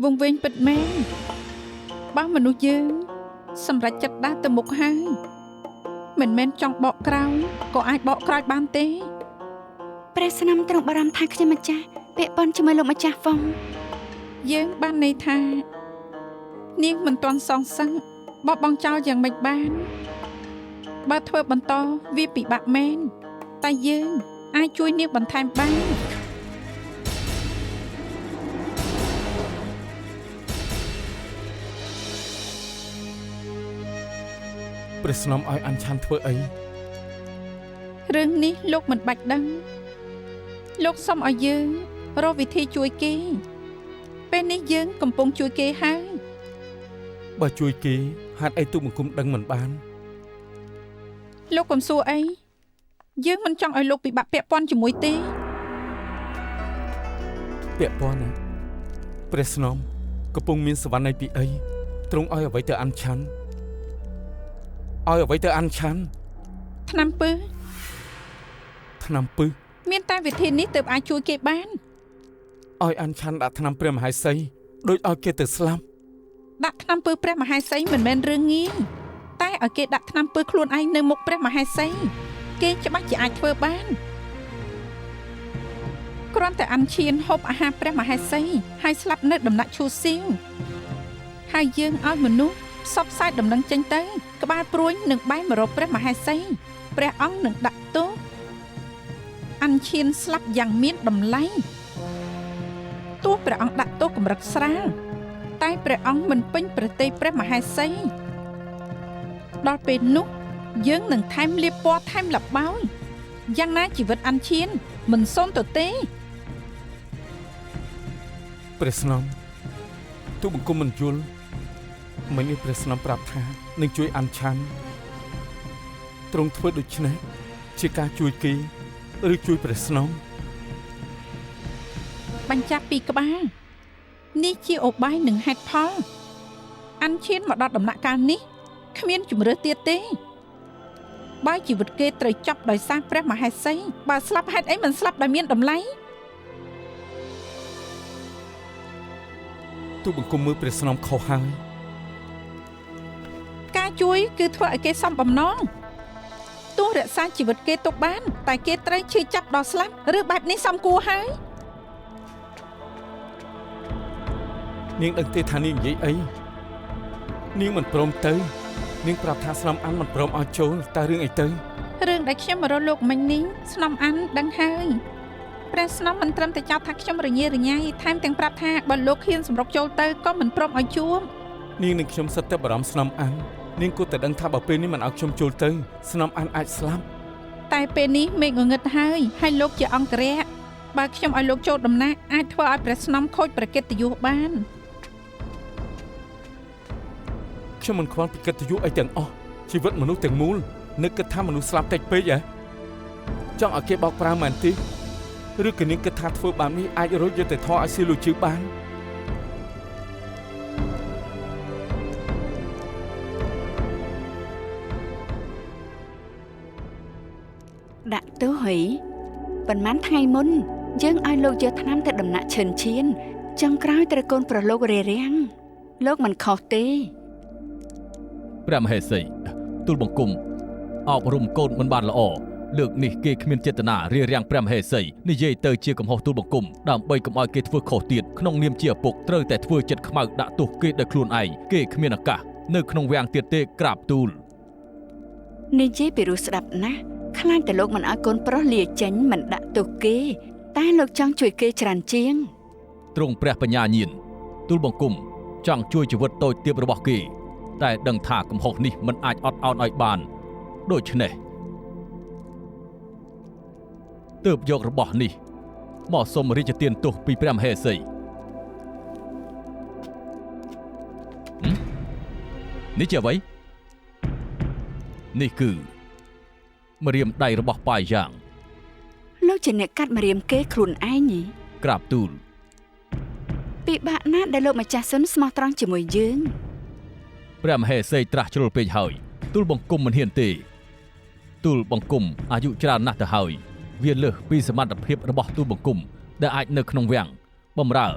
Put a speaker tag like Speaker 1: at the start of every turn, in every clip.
Speaker 1: វង្វេងពិតមែនបើមនុស្សយើងសម្រាប់ចិត្តដើរទៅមុខហើយមិនមែនចង់បកក្រោយក៏អាចបកក្រោយបានទេ
Speaker 2: ព្រះស្នំទ្រង់បារម្ភថាខ្ញុំម្ចាស់ពាក់ព័ន្ធជាមួយលោកម្ចាស់ហ្វុង
Speaker 1: យើងបានន័យថានាងមិនទាន់សងសឹកបោះបង់ចោលយ៉ាងម៉េចបានបើធ្វើបន្តវាពិបាកមែនតែយើងអាចជួយនាងបន្ថែមបាន
Speaker 3: ព្រះស្នំឲ្យអញ្ឆាន់ធ្វើអី
Speaker 1: រឿងនេះលោកមិនបាច់ដឹងលោកសុំឲ្យយើងរកវិធីជួយគេពេលនេះយើងកំពុងជួយគេហើយ
Speaker 3: បើជួយគេហេតុអីទូបង្គំដឹងមិនបាន
Speaker 1: លោកកុំសួរអីយើងមិនចង់ឲ្យលោកពិបាកពាក់ព័ន្ធជាមួយទេ
Speaker 3: ពាក់ព័ន្ធណាព្រះស្នំកំពុងមានសវណ្ណ័យពីអីទ្រង់ឲ្យអ្វីទៅអញ្ឆាន់ឲ្យអ្វីទៅអញ្ឆាន់
Speaker 1: ថ្នាំពឹសមានតែវិធីនេះទើបអាចជួយគេបាន
Speaker 3: ឲ្យអញ្ឆាន់ដាក់ថ្នាំព្រះមហេសីដូចឲ្យគេទៅស្លាប់
Speaker 1: ដាក់ថ្នាំពឹសព្រះមហេសីមិនមែនរឿងងាយតែឲ្យគេដាក់ថ្នាំពឹសខ្លួនឯងនៅមុខព្រះមហេសីគេច្បាស់ជាអាចធ្វើបានគ្រាន់តែអានឈានហូបអាហារព្រះមហេសីហើយស្លាប់នៅដំណាក់ឈូសៀវហើយយើងឲ្យមនុស្សផ្សព្វផ្សាយដំណឹងចេញទៅក្បាលព្រួយនឹងបែរមករកព្រះមហេសីព្រះអង្គនឹងដាក់ទោសអានឈានស្លាប់យ៉ាងមានតម្លៃទោះព្រះអង្គដាក់ទោសកម្រិតស្រាលតែព្រះអង្គមិនពេញប្រតិព្រះមហេសីដល់ពេលនោះយើងនឹងថែមលាបពណ៌ថែមលបោយយ៉ាងណាជីវិតអានឈានមិនសូន្យទៅទេ
Speaker 3: ព្រះស្នំទូបង្គំមិនយល់មិញនេះព្រះស្នំប្រាប់ថានឹងជួយអានឆាន់ទ្រង់ធ្វើដូច្នេះជាការជួយគេឬជួយព្រះស្នំ
Speaker 1: បញ្ចាប់ពីក្បាលនេះជាឧបាយនឹងហេតុផលអានឈានមកដល់ដំណាក់កាលនេះគ្មានជំរឿសទៀតទេបើជីវិតគេត្រូវចាប់ដោយសារព្រះមហេសីបើស្លាប់ហេតុអីមិនស្លាប់ដោយមានតម្លៃ
Speaker 3: ទូបង្គំមើលព្រះស្នំខុសហើយ
Speaker 1: ការជួយគឺធ្វើឲ្យគេសំបំណងទោះរក្សាជីវិតគេទុកបានតែគេត្រូវឈឺចាប់ដល់ស្លាប់ឬបែបនេះសំគួរហើយ
Speaker 3: នាងដឹងទេថានាងនិយាយអីនាងមិនព្រមទៅនាងប្រាប់ថាស្នំអានមិនព្រមឲ្យចូលតើរឿងអីទៅ
Speaker 1: រឿងដែលខ្ញុំមករកលោកមិញនេះស្នំអានដឹងហើយព្រះស្នំមិនត្រឹមតែចោទថាខ្ញុំរញ៉េរញ៉ៃថែមទាំងប្រាប់ថាបើលោកហ៊ានសម្រុកចូលទៅក៏មិនព្រមឲ្យជួប
Speaker 3: នាងនិងខ្ញុំសិតតែបារម្ភស្នំអាននាងគួរតែដឹងថាបើពេលនេះមិនឲ្យខ្ញុំចូលទៅស្នំអានអាចស្លាប់
Speaker 1: តែពេលនេះមេឃងងឹតហើយលោកជាអង្គរៈបើខ្ញុំឲ្យលោកចូលដំណាក់អាចធ្វើឲ្យព្រះស្នំខូចប្រកិត្តិយសបាន
Speaker 3: ខ្ញុំមិនខ្វល់ពីកិត្តិយសអីទាំងអស់ជីវិតមនុស្សទាំងមូលនឹកគិតថាមនុស្សស្លាប់តិចពេកចង់ឲ្យគេបោកប្រាស់មែនទេឬក៏នាងគិតថាធ្វើបែបនេះអាចរត់យកតែធေါ်ឲ្យស៊ីលុយជឿបាន
Speaker 2: ដាក់ទោសហីប៉ុន្មានថ្ងៃមុនយើងឲ្យលោកយកថ្នាំទៅដំណាក់ឈិនឈៀនចុងក្រោយត្រូវកូនប្រឡូករារាំងលោកមិនខុសទេ
Speaker 4: ព្រះមហេសីទូលបង្គំអប់រំកូនមិនបានល្អលើកនេះគេគ្មានចេតនារារាំងព្រះមហេសីនិយាយទៅជាកំហុសទូលបង្គំដើម្បីកុំឲ្យគេធ្វើខុសទៀតក្នុងនាមជាឪពុកត្រូវតែធ្វើចិត្តខ្មៅដាក់ទោសគេដោយខ្លួនឯងគេគ្មានឱកាសនៅក្នុងវាំងទៀតទេក្រាបទូល
Speaker 2: និយាយពីរោះស្ដាប់ណាស់ខ្លាចតែលោកមិនឲ្យកូនប្រុសលាចេញមិនដាក់ទោសគេតែលោកចង់ជួយគេច្រើនជាង
Speaker 4: ទ្រង់ព្រះបញ្ញាញាណទូលបង្គំចង់ជួយជីវិតតូចទាបរបស់គេតែដឹងថាកំហុសនេះមិនអាចអត់ឱនឲ្យបានដូច្នេះទើបយករបស់នេះមកសូមរាជទានទោសពីព្រះមហេសីនេះជាអ្វីនេះគឺម្រាមដៃរបស់ប៉ាយ៉ាង
Speaker 2: លោកជាអ្នកកាត់ម្រាមគេខ្លួនឯងហ៎
Speaker 4: ក្រាបទូល
Speaker 2: ពិបាកណាស់ដែលលោកម្ចាស់សុនស្មោះត្រង់ជាមួយយើង
Speaker 4: ព្រះមហេសីត្រាស់ជ្រុលពេកហើយទូលបង្គំមិនហ៊ានទេទូលបង្គំអាយុច្រើនណាស់ទៅហើយវាលើសពីសមត្ថភាពរបស់ទូលបង្គំដែលអាចនៅក្នុងវាំងបំរើ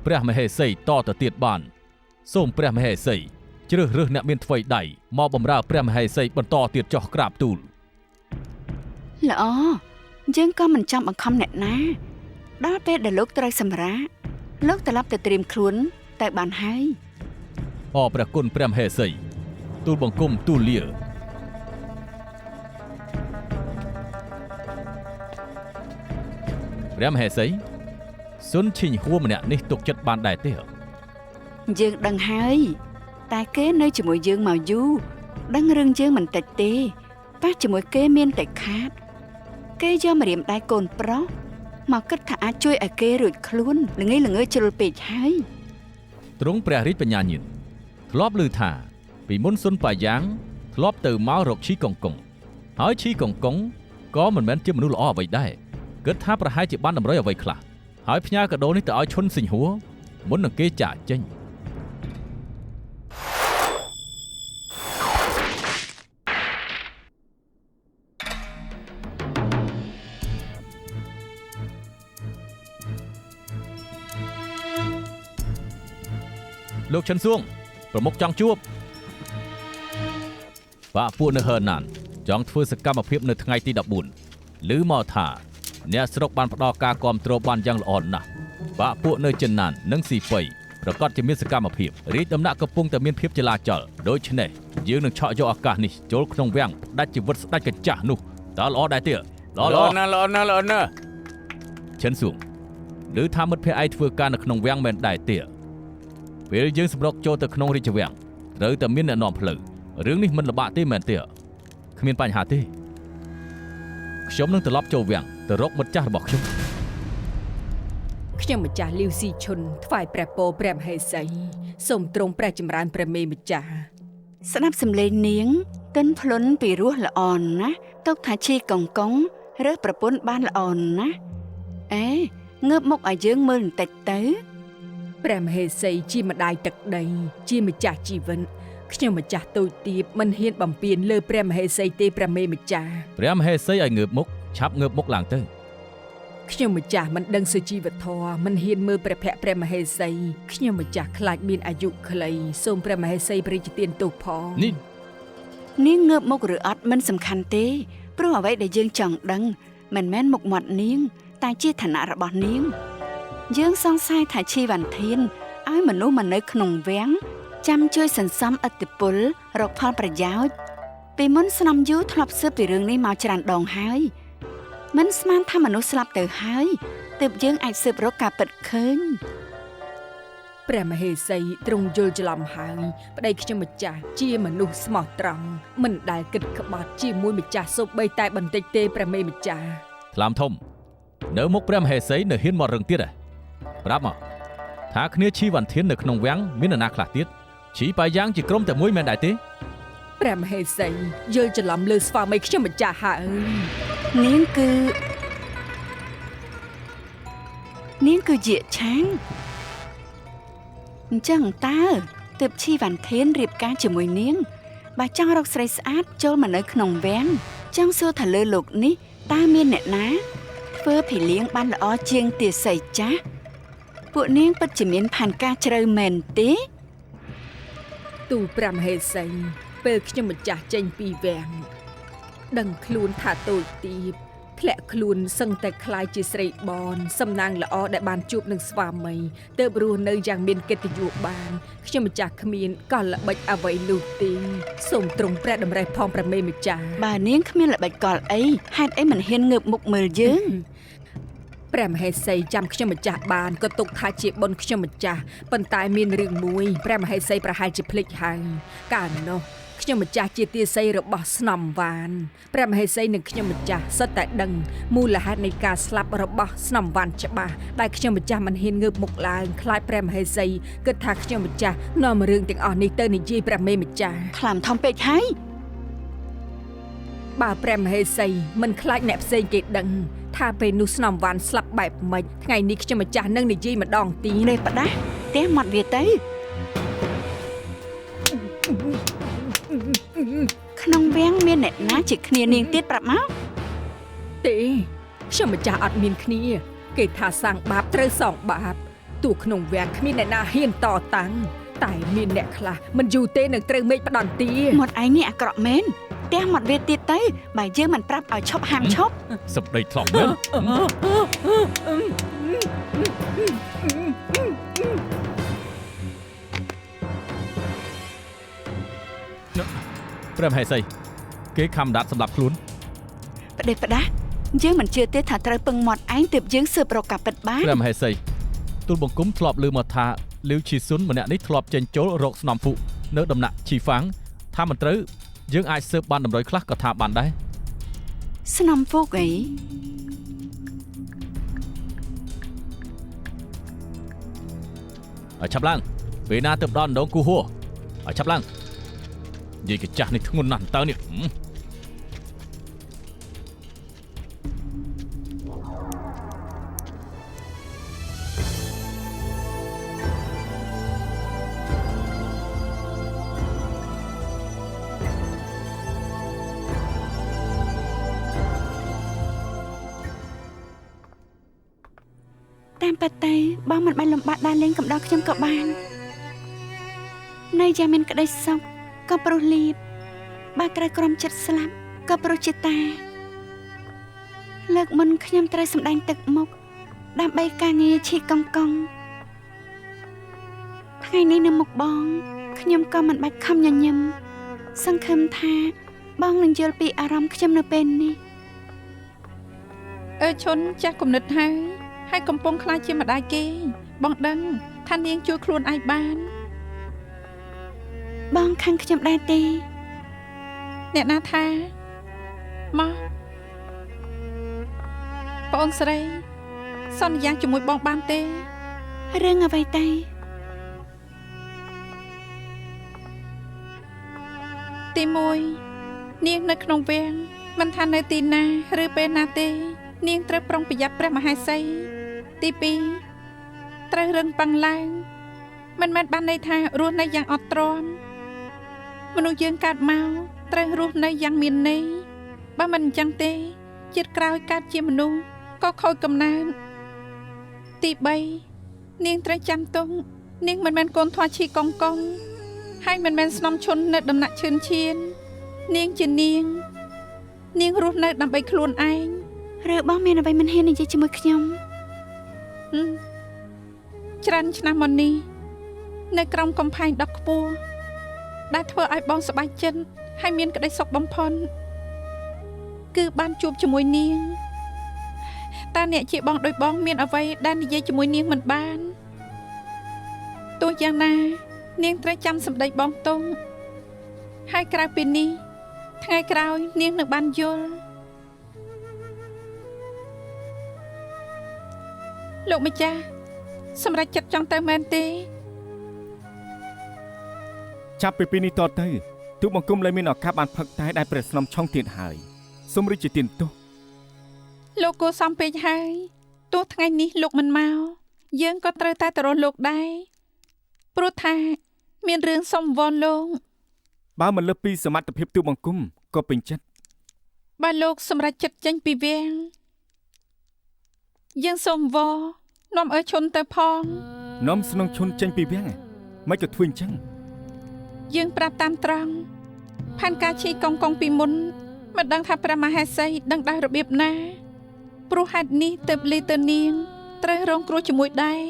Speaker 4: ព្រះមហេសីតទៅទៀតបានសូមព្រះមហេសីជ្រើសរើសអ្នកមានថ្វីដៃមកបម្រើព្រះមហេសីបន្តទៀតចុះក្រាបទូល
Speaker 2: ល្អយើងក៏មិនចង់បង្ខំអ្នកណាដល់ពេលដែលលោកត្រូវសម្រាកលោកត្រឡប់ទៅត្រៀមខ្លួនតែបានហើយ
Speaker 4: អរព្រះគុណព្រះមហេសីទូលបង្គំទូលលាព្រះមហេសីសុនឈិញហួរម្នាក់នេះទុកចិត្តបានដែរទេ
Speaker 2: យើងដឹងហើយតែគេនៅជាមួយយើងមកយូរដឹងរឿងយើងមិនតិចទេប៉ះជាមួយគេមានតែខាតគេយកម្រាមដៃកូនប្រុសមកគិតថាអាចជួយឲ្យគេរួចខ្លួនល្ងើជ្រុលពេកហើយ
Speaker 4: ទ្រង់ព្រះរាជបញ្ញាញាណធ្លាប់ឮថាពីមុនសុនប៉ាយ៉ាងធ្លាប់ទៅមករកឈីកុងកុងហើយឈីកុងកុងក៏មិនមែនជាមនុស្សល្អអ្វីដែរគិតថាប្រហែលជាបានតម្រុយអ្វីខ្លះហើយផ្ញើកាដូនេះទៅឲ្យឈុនសិញហួរមុននឹងគេចាកចេញលោកឈិនសួងប្រមុខចង់ជួបបាក់ពួកនៅហឺណានចង់ធ្វើសកម្មភាពនៅថ្ងៃទី14ឮមកថាអ្នកស្រុកបានផ្ដល់ការគាំទ្របានយ៉ាងល្អណាស់បាក់ពួកនៅចិនណាននិងស៊ីប៉ៃប្រកាសជាមានសកម្មភាពរាជដំណាក់កំពុងតែមានភាពចលាចលដូច្នេះយើងនឹងឆក់យកឱកាសនេះចូលក្នុងវាំងផ្ដាច់ជីវិតស្ដេចកញ្ចាស់នោះតើល្អដែរទេ
Speaker 3: ល្អណាស់
Speaker 4: ឈិនសួងឮថាមិត្តភក្តិឯងធ្វើការនៅក្នុងវាំងមែនដែរទេពេលយើងសម្រុកចូលទៅក្នុងរាជវាំងត្រូវតែមានអ្នកនាំផ្លូវរឿងនេះមិនលំបាកទេមែនទេគ្មានបញ្ហាទេខ្ញុំនឹងត្រឡប់ចូលវាំងទៅរកមិត្តចាស់របស់
Speaker 5: ខ្ញុំម្ចាស់លីវស៊ីឈុនថ្វាយព្រះពរព្រះមហេសីសូមទ្រង់ព្រះចម្រើនព្រះមេម្ចាស់
Speaker 2: ស្ដាប់សំឡេងនាងទិនភ្លុនពីរោះល្អណាស់ទុកថាឈីកុងកុងរើសប្រពន្ធបានល្អណាស់ងើបមុខឲ្យយើងមើលបន្តិចទៅ
Speaker 5: ព្រះមហេសីជាម្ដាយទឹកដីជាម្ចាស់ជីវិតខ្ញុំម្ចាស់តូចទាបមិនហ៊ានបំពានលើព្រះមហេសីទេព្រះមេម្ចាស់
Speaker 4: ព្រះមហេសីឲ្យងើបមុខឆាប់ងើបមុខឡើងទៅ
Speaker 5: ខ្ញុំម្ចាស់មិនដឹងសុជីវធម៌មិនហ៊ានមើលព្រះភ័ក្ត្រព្រះមហេសីខ្ញុំម្ចាស់ខ្លាចមានអាយុខ្លីសូមព្រះមហេសីព្រះរាជទានទោសផង
Speaker 4: នេះ
Speaker 2: នាងងើបមុខឬអត់មិនសំខាន់ទេព្រោះអ្វីដែលយើងចង់ដឹងមិនមែនមុខមាត់នាងតែជាឋានៈរបស់នាងយើងសង្ស័យថាឈីវ៉ាន់ធានឲ្យមនុស្សមកនៅក្នុងវាំងចាំជួយសន្សំឥទ្ធិពលរកផលប្រយោជន៍ពីមុនស្នំយូធ្លាប់ស៊ើបពីរឿងនេះមកច្រើនដងហើយមិនស្មានថាមនុស្សស្លាប់ទៅហើយទើបយើងអាចស៊ើបរកការពិតឃើញ
Speaker 5: ព្រះមហេសីទ្រង់យល់ច្រឡំហើយប្តីខ្ញុំម្ចាស់ជាមនុស្សស្មោះត្រង់មិនដែលគិតក្បត់ជាមួយម្ចាស់សូម្បីតែបន្តិចទេព្រះមេម្ចាស់
Speaker 4: ថ្លាមធំនៅមុខព្រះមហេសីនៅហ៊ានមករឹងទៀតប្រាប់មកថាគ្នាឈីវ៉ាន់ធាននៅក្នុងវាំងមាននរណាខ្លះទៀតឈីប៉ាយ៉ាងជាក្រុមតែមួយមែនដែរទេ
Speaker 5: ព្រះមហេសីយល់ច្រឡំលើស្វាមីខ្ញុំម្ចាស់ហើយ
Speaker 2: នាងជាឆាងអញ្ចឹងតើទើបឈីវ៉ាន់ធានរៀបការជាមួយនាងបើចង់រកស្រីស្អាតចូលមកនៅក្នុងវាំងចង់សួរថាលើលោកនេះតើមានអ្នកណាធ្វើភីលៀងបានល្អជាងទាសីចាស់ពួកនាងពិតជាមានផែនការជ្រៅមែនទេ
Speaker 5: ទូលព្រះមហេសីពេលខ្ញុំម្ចាស់ចេញពីវាំងដឹងខ្លួនថាតូចទាបធ្លាក់ខ្លួនសឹងតែคล้ายជាស្រីបនសំណាងល្អដែលបានជួបនឹងស្វាមីទើបរស់នៅយ៉ាងមានកិត្តិយសបានខ្ញុំម្ចាស់គ្មានកលល្បិចអ្វីនោះទេសូមទ្រង់ព្រះតម្រេះផងព្រះមេម្ចាស់
Speaker 2: បើនាងគ្មានល្បិចកលអីហេតុអីមិនហ៊ានងើបមុខមើលយើង
Speaker 5: ព្រះមហេសីចាំខ្ញុំម្ចាស់បានក៏ទុកថាជាបុណ្យខ្ញុំម្ចាស់ប៉ុន្តែមានរឿងមួយព្រះមហេសីប្រហែលជាភ្លេចហើយកាលនោះខ្ញុំម្ចាស់ជាទាសីរបស់ស្នំវ៉ានព្រះមហេសីនិងខ្ញុំម្ចាស់សុទ្ធតែដឹងមូលហេតុនៃការស្លាប់របស់ស្នំវ៉ានច្បាស់ដែលខ្ញុំម្ចាស់មិនហ៊ានងើបមុខឡើងខ្លាចព្រះមហេសីគិតថាខ្ញុំម្ចាស់នាំរឿងទាំងអស់នេះទៅនិយាយព្រះមេម្ចាស់
Speaker 2: ខ្លាំធំពេកហើយ
Speaker 5: បើព្រះមហេសីមិនខ្លាចអ្នកផ្សេងគេដឹងថាពេលនោះស្នំវ៉ានស្លាប់បែបម៉េចថ្ងៃនេះខ្ញុំម្ចាស់នឹងនិយាយម្ដងទី
Speaker 2: នេះផ្ដាស់ផ្ទះមាត់វាទៅក្នុងវាំងមានអ្នកណាជាគ្នានាងទៀតប្រាប់មក
Speaker 5: ទេខ្ញុំម្ចាស់អត់មានគ្នាគេថាសាងបាបត្រូវសងបាប ទូក្នុងវាំងគ្មានអ្នកណាហ៊ានតតាំងតែមានអ្នកខ្លះមិនយូរទេនឹងត្រូវមេឃផ្ដន្ទា
Speaker 2: មាត់ឯងនេះអាក្រក់មែនផ្ទះមាត់វាទៀតទៅបើយើងមិនប្រាប់ឲ្យឈប់ហាមឈប់
Speaker 4: សម្ដីថ្លង់មែនព្រះមហេសីគេខំដាត់សម្រាប់ខ្លួន
Speaker 2: ផ្ដេសផ្ដាស់យើងមិនជឿទេថាត្រូវពឹងមាត់ឯងទើបយើងស៊ើបរកការពិតបាន
Speaker 4: ព្រះមហេសីទូលបង្គំធ្លាប់ឮមកថាលាវឈីស៊ុនម្នាក់នេះធ្លាប់ចេញចូលរកស្នំពុនៅដំណាក់ឈីហ្វាំងថាមិនត្រូវយើងអាចស៊ើបបានតម្រុយខ្លះក៏ថាបានដែរ
Speaker 2: ស្នំពុកអី
Speaker 4: ឲ្យឆាប់ឡើងពេលណាទៅដល់ដងគូហួរឲ្យឆាប់ឡើងនិយាយកញ្ចាស់នេះធ្ងន់ណាស់តើនេះ
Speaker 2: តាមពិតទៅបងមិនបានលំបាកដើរលេងកំដរខ្ញុំក៏បាននៅយ៉ាងមានក្តីសុខក៏ព្រោះលៀបបើក្រៅក្រំចិត្តស្លាប់ក៏ព្រោះជាតាលើកមុនខ្ញុំត្រូវសម្ដែងទឹកមុខដើម្បីការងារឈីកង់កង់ថ្ងៃនេះនៅមុខបងខ្ញុំក៏មិនបាច់ខំញញឹមសង្ឃឹមថាបងនឹងយល់ពីអារម្មណ៍ខ្ញុំនៅពេលនេះ
Speaker 1: ឈុនចាស់គំនិតហើយកំពុងខ្លាចជាម្ដាយគេបងដឹងថានាងជួយខ្លួនឯងបាន
Speaker 2: បងខាងខ្ញុំដែរទេ
Speaker 1: អ្នកណាថាមកបងអូនស្រីសន្យាជាមួយបងបានទេ
Speaker 2: រឿងអ្វីទៅ
Speaker 1: ទី1នាងនៅក្នុងវាំងមិនថានៅទីណាឬពេលណាទេនាងត្រូវប្រុងប្រយ័ត្នព្រះមហេសីទី2ត្រូវរឹងប៉ឹងឡើងមិនមែនបានន័យថារស់នៅយ៉ាងអត់ទ្រាំមនុស្សយើងកើតមកត្រូវរស់នៅយ៉ាងមានន័យបើមិនអញ្ចឹងទេជាតិក្រោយកើតជាមនុស្សក៏ខូចកំណើតទី3នាងត្រូវចាំទុកនាងមិនមែនកូនធွာឈីកុងកុងហើយមិនមែនស្នំឈុននៅដំណាក់ឈឿនឈៀននាងជានាងរស់នៅដើម្បីខ្លួនឯង
Speaker 2: ឬបងមានអ្វីមិនហ៊ាននិយាយជាមួយខ្ញុំ
Speaker 1: ច្រើនឆ្នាំមកនេះនៅក្រោមកំផែងដ៏ខ្ពស់ដែលធ្វើឲ្យបងសប្បាយចិត្តហើយមានក្តីសុខបំផុតគឺបានជួបជាមួយនាងតើអ្នកជាបងដោយបងមានអ្វីដែលនិយាយជាមួយនាងមិនបានទោះយ៉ាងណានាងត្រូវចាំសម្ដីបងតុងហើយក្រៅពីនេះថ្ងៃក្រោយនាងនឹងបានយល់ លោកម្ចាស់សម្រាប់ចិត្តចង់ទៅមែនទេ
Speaker 3: ចាប់ពីពេលនេះតទៅទូបង្គំលែងមានឱកាសបានផឹកតែដែលព្រះស្នំឆុងទៀតហើយសូមរីកជាទានទោស
Speaker 1: លោកគួរសំពេចហើយទោះថ្ងៃនេះលោកមិនមកយើងក៏ត្រូវតែទៅរកលោកដែរព្រោះថាមានរឿងសុំវល់លោក
Speaker 3: បើមិនលើសពីសមត្ថភាពទូបង្គំក៏ពេញចិត្ត
Speaker 1: បើលោកសម្រេចចិត្តចេញពីវាំងយើងសូមវល់នាំឲ្យឈុនទៅផង
Speaker 3: នាំស្នងឈុនចេញពីវាំងមិនក៏ធ្វើអញ្ចឹង
Speaker 1: យើងប្រាប់តាមត្រង់ផានការឈីកុងកុងពីមុនមិនដឹងថាព្រះមហេសីដឹងដែររបៀបណាព្រោះហេតុនេះទើបលីទៅនាងត្រូវរងគ្រោះជាមួយដែរ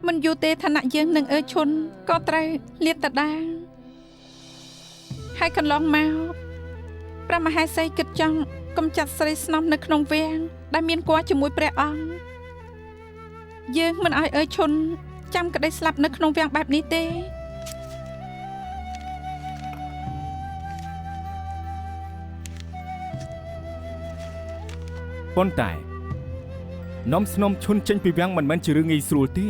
Speaker 1: មិនយូរទេឋានៈយើងនឹងឈុនក៏ត្រូវលាតត្រដាងហើយកន្លងមកព្រះមហេសីគិតចង់កំចាត់ស្រីស្នំនៅក្នុងវាំងដែលមានគួរជាមួយព្រះអង្គយើងមិនឲ្យឈុនចាំក្តីស្លាប់នៅក្នុងវាំងបែបនេះទេ
Speaker 3: ប៉ុន្តែនាំស្នំឈុនចេញពីវាំងមិនមែនជារឿងងាយស្រួលទេ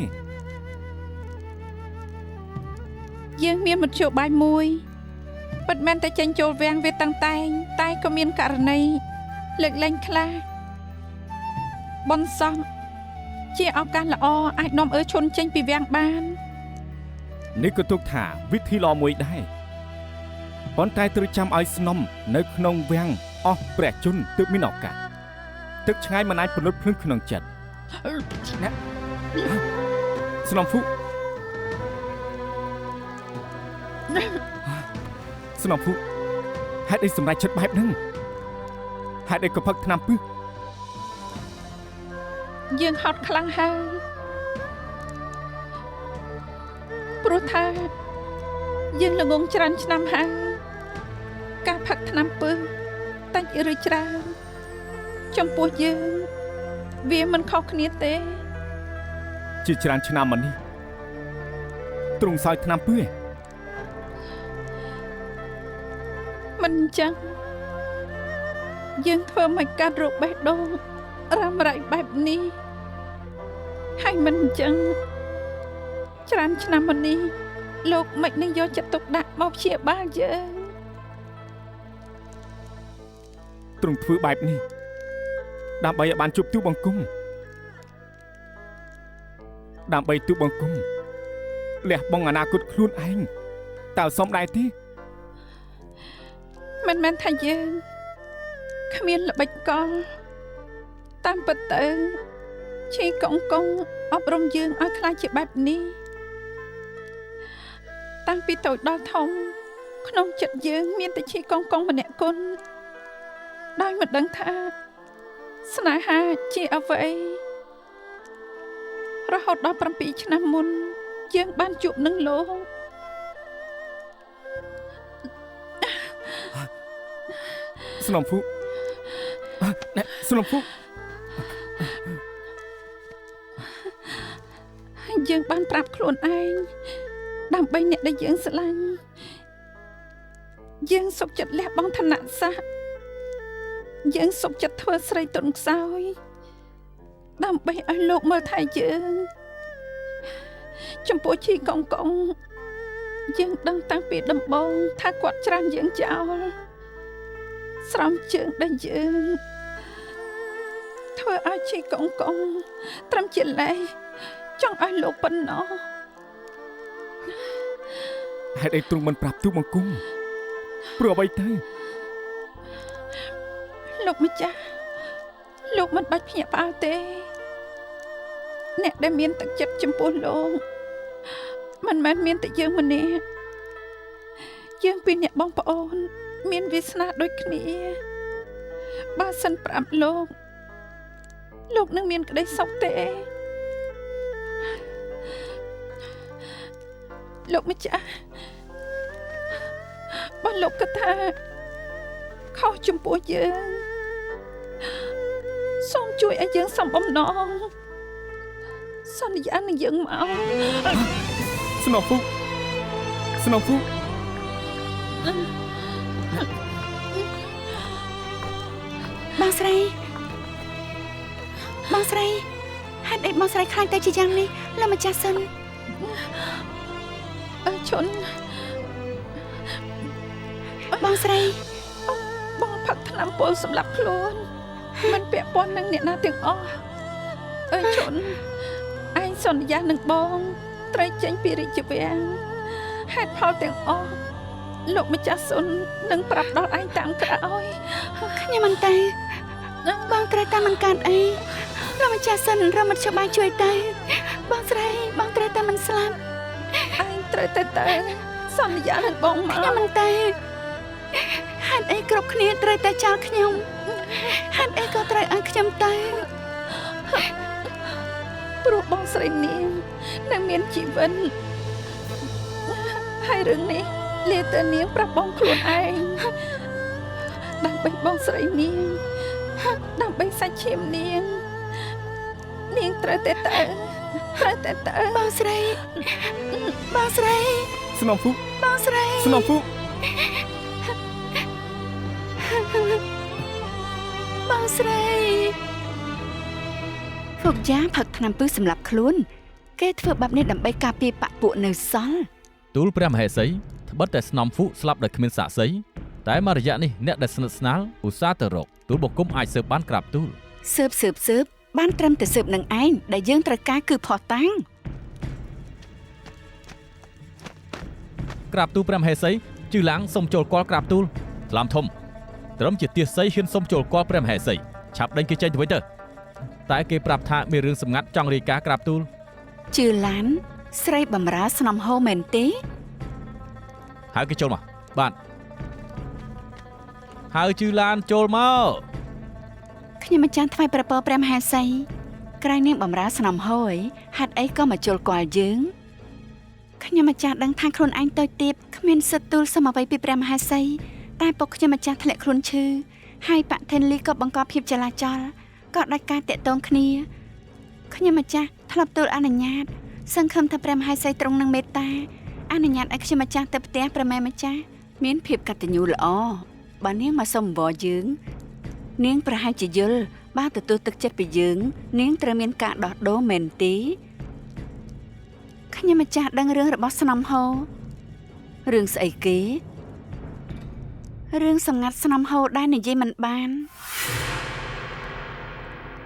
Speaker 1: យើងមានមធ្យោបាយមួយពិតមែនតែចេញចូលវាំងវាតាំងតែក៏មានករណីលើកលែងខ្លះបនសំជាឱកាសល្អអាចនាំឈុនចេញពីវាំងបាន
Speaker 3: នេះក៏ទុកថាវិធីល្អមួយដែរប៉ុន្តែត្រូវចាំឲ្យស្នំនៅក្នុងវាំងអស់ព្រះជន្មទើបមានឱកាសទឹកឆ្ងាយមិនអាចពន្លត់ភ្លើងក្នុងចិត្ត
Speaker 1: ណា
Speaker 6: ស្នំហ្វុស្នំហ្វុហេតុអីសម្រេចចិត្តបែបហ្នឹងហេតុអីក៏ផឹកថ្នាំពឹស
Speaker 1: យើងហត់ខ្លាំងហើយព្រោះថាយើងល្ងងច្រើនឆ្នាំហើយការផឹកថ្នាំពឹសតិចឬច្រើនចំពោះយើងវាមិនខុសគ្នាទេ
Speaker 6: ជាច្រើនឆ្នាំមកនេះទ្រង់សោយថ្នាំពឹស
Speaker 1: មិនអញ្ចឹងយើងធ្វើមិនកាត់រោគបេះដូងរ៉ាំរ៉ៃបែបនេះហើយមិនអញ្ចឹងច្រើនឆ្នាំមកនេះលោកមិននឹងយកចិត្តទុកដាក់មកព្យាបាលយើង
Speaker 6: ទ្រង់ធ្វើបែបនេះដើម្បីឲ្យបានជួបទូបង្គំដើម្បីទូបង្គំលះបង់អនាគតខ្លួនឯងតើសមដែរទេ
Speaker 1: មិនមែនថាយើងគ្មានល្បិចកលតាមពិតទៅឈីកុងកុងអប់រំយើងឲ្យខ្លាចជាបែបនេះតាំងពីតូចដល់ធំក្នុងចិត្តយើងមានតែឈីកុងកុងម្នាក់គុណដោយមិនដឹងថាស្នេហាជាអ្វីរហូតដល់7ឆ្នាំមុនយើងបានជួបនឹងលោក
Speaker 6: ស្នំហ្វុស្នំហ្វុ
Speaker 1: យើងបានប្រាប់ខ្លួនឯងដើម្បីអ្នកដែលយើងស្រឡាញ់យើងសុខចិត្តលះបង់ឋានៈស័ក្តិយើងសុខចិត្តធ្វើស្រីទន់ខ្សោយដើម្បីឲ្យលោកមើលថែយើងចំពោះឈីកុងកុងយើងដឹងតាំងពីដំបូងថាគាត់ច្រានយើងចោលស្រោមជើងដែលយើងធ្វើឲ្យឈីកុងកុងត្រឹមជាលេសចង់ឲ្យលោកប៉ុណ្ណោះ
Speaker 6: ហេតុអីទ្រង់មិនប្រាប់ទូបង្គំព្រោះអ្វីទៅ
Speaker 1: លោកម្ចាស់លោកមិនបាច់ភ្ញាក់ផ្អើលទេអ្នកដែលមានទឹកចិត្តចំពោះលោកមិនមែនមានតែយើងម្នាក់យើងពីរអ្នកបងប្អូនមានវាសនាដូចគ្នាបើសិនប្រាប់លោកនឹងមានក្តីសុខទេលោកម្ចាស់បើលោកគិតថាខុសចំពោះយើងសូមជួយឲ្យយើងសំបំណងសន្យានឹងយើងមក
Speaker 6: ស្នំហ្វុស្នំហ្វុ
Speaker 2: បងស្រីហេតុអីបងស្រីខ្លាចតែជាយ៉ាងនេះលោកម្ចាស់សិន
Speaker 1: ឈុន
Speaker 2: បងស្រី
Speaker 1: បងផឹកថ្នាំពុលសម្រាប់ខ្លួនមិនពាក់ព័ន្ធនឹងអ្នកណាទាំងអស់ឈុនឯងសន្យានឹងបងត្រូវចេញពីរាជវាំងហេតុផលទាំងអស់លោកម្ចាស់សុននឹងប្រាប់ដល់ឯងតាមក្រោយ
Speaker 2: ខ្ញុំមិនទៅបងត្រូវតែមិនកើតអីលោកម្ចាស់សិនរមត់ច្បាស់ជួយទៅបងស្រីបងត្រូវតែមិនស្លាប់
Speaker 1: ឯងត្រូវទៅសន្យានឹងបងមក
Speaker 2: ខ្ញុំមិនទៅហេតុអីគ្រប់គ្នាត្រូវតែចោលខ្ញុំហេតុអីក៏ត្រូវឲ្យខ្ញុំទៅ
Speaker 1: ព្រោះបងស្រីនាងនៅមានជីវិតហើយរឿងនេះលាទៅនាងប្រាប់បងខ្លួនឯងដើម្បីបងស្រីនាងដើម្បីសាច់ឈាមនាងត្រូវតែទៅ
Speaker 2: បងស្រី
Speaker 6: ស្នំហ្វុ
Speaker 2: បងស្រី
Speaker 6: ស្នំហ្វុ
Speaker 2: បងស្រីហ្វុកយ៉ាផឹកថ្នាំពឹសសម្រាប់ខ្លួនគេធ្វើបែបនេះដើម្បីការពារបពពួកនៅសល់
Speaker 4: ទូលព្រះមហេសីត្បិតតែស្នំហ្វុស្លាប់ដោយគ្មានសាក្សីតែមករយៈនេះអ្នកដែលស្និទ្ធស្នាលឧស្សាហ៍ទៅរកទូលបង្គំអាចស៊ើបបានក្រាបទូល
Speaker 2: ស៊ើបបានត្រឹមតែស៊ើបនឹងឯងដែលយើងត្រូវការគឺផោះតាំង
Speaker 4: ក្រាបទូលព្រះមហេសីជឺឡាងសុំចូលគាល់ក្រាបទូលស្លាមធំត្រឹមជាទាសីហ៊ានសុំចូលគាល់ព្រះមហេសីឆាប់ដេញគេចេញទៅវិញទៅតែគេប្រាប់ថាមានរឿងសម្ងាត់ចង់រាយការណ៍ក្រាបទូល
Speaker 2: ជឿឡានស្រីបំរើស្នំហូមែនទេ
Speaker 4: ហៅគេចូលមកបាទហៅជឿឡានចូលមក
Speaker 2: ខ្ញុំម្ចាស់ថ្វាយព្រះពរព្រះមហាសីក្រែងនាងបំរើស្នំហូយហេតុអីក៏មកជល់គាល់យើងខ្ញុំម្ចាស់ដឹងថាខ្លួនឯងតូចទាបគ្មានសិទ្ធិទូលសមអ្វីពីព្រះមហាសីតែពុកខ្ញុំម្ចាស់ធ្លាក់ខ្លួនឈឺហើយប៉ាក់ថេនលីក៏បង្កភាពចលាចលក៏ដាច់ការតាក់ទងគ្នាខ្ញុំម្ចាស់ធ្លាប់ទូលអនុញ្ញាតសង្ឃឹមថាព្រះមហាសីទ្រង់នឹងមេត្តាអនុញ្ញាតឲ្យខ្ញុំម្ចាស់ទៅផ្ទះព្រះម៉ែម្ចាស់មានភាពកតញ្ញូល្អបើនាងមកសុំអង្វរយើងនាងប្រហែលជាយល់បើទទួលទឹកចិត្តពីយើងនាងត្រូវមានការដោះដូរមែនទេខ្ញុំម្ចាស់ដឹងរឿងរបស់ស្នំហូរឿងស្អីគេរឿងសម្ងាត់ស្នំហូដែលនិយាយមិនបាន